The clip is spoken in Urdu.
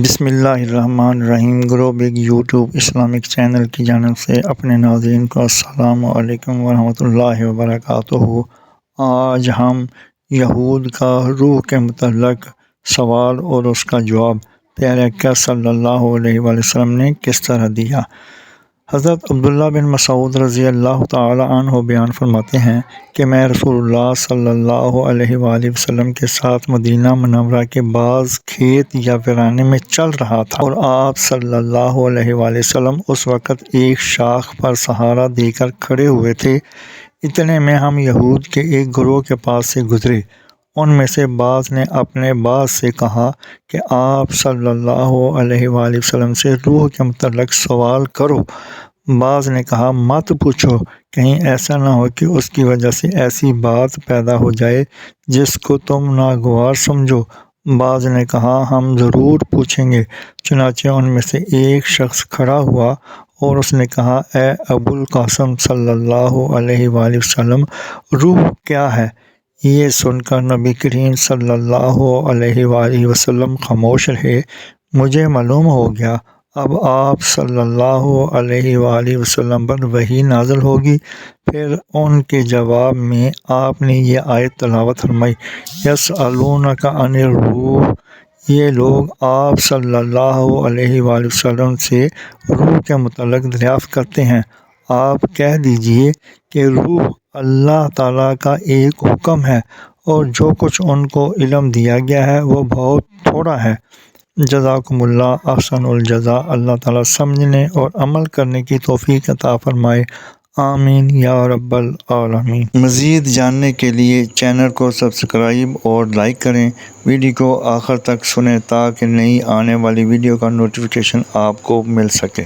بسم اللہ الرحمن الرحیم۔ گرو بگ یوٹیوب اسلامک چینل کی جانب سے اپنے ناظرین کو السلام علیکم ورحمۃ اللہ وبرکاتہ۔ آج ہم یہود کا روح کے متعلق سوال اور اس کا جواب پیارے آقا صلی اللہ علیہ وآلہ وسلم نے کس طرح دیا۔ حضرت عبداللہ بن مسعود رضی اللہ تعالی عنہ بیان فرماتے ہیں کہ میں رسول اللہ صلی اللہ علیہ وآلہ وسلم کے ساتھ مدینہ منورہ کے بعض کھیت یا ویرانے میں چل رہا تھا، اور آپ صلی اللہ علیہ وآلہ وسلم اس وقت ایک شاخ پر سہارا دے کر کھڑے ہوئے تھے۔ اتنے میں ہم یہود کے ایک گروہ کے پاس سے گزرے۔ ان میں سے بعض نے اپنے بعض سے کہا کہ آپ صلی اللہ علیہ وآلہ وسلم سے روح کے متعلق سوال کرو۔ بعض نے کہا مت پوچھو، کہیں ایسا نہ ہو کہ اس کی وجہ سے ایسی بات پیدا ہو جائے جس کو تم ناگوار سمجھو۔ بعض نے کہا ہم ضرور پوچھیں گے۔ چنانچہ ان میں سے ایک شخص کھڑا ہوا اور اس نے کہا اے ابو القاسم صلی اللہ علیہ وآلہ وسلم، روح کیا ہے؟ یہ سن کر نبی کریم صلی اللہ علیہ وآلہ وسلم خاموش رہے۔ مجھے معلوم ہو گیا اب آپ صلی اللہ علیہ وآلہ وسلم پر وحی نازل ہوگی۔ پھر ان کے جواب میں آپ نے یہ آیت تلاوت فرمائی، یسألونک عن الروح۔ یہ لوگ آپ صلی اللہ علیہ وآلہ وسلم سے روح کے متعلق دریافت کرتے ہیں۔ آپ کہہ دیجئے کہ روح اللہ تعالیٰ کا ایک حکم ہے، اور جو کچھ ان کو علم دیا گیا ہے وہ بہت تھوڑا ہے۔ جزاکم اللہ احسن الجزاء۔ اللہ تعالیٰ سمجھنے اور عمل کرنے کی توفیق عطا فرمائے، آمین یا رب العالمین۔ مزید جاننے کے لیے چینل کو سبسکرائب اور لائک کریں، ویڈیو کو آخر تک سنیں تاکہ نئی آنے والی ویڈیو کا نوٹیفیکیشن آپ کو مل سکے۔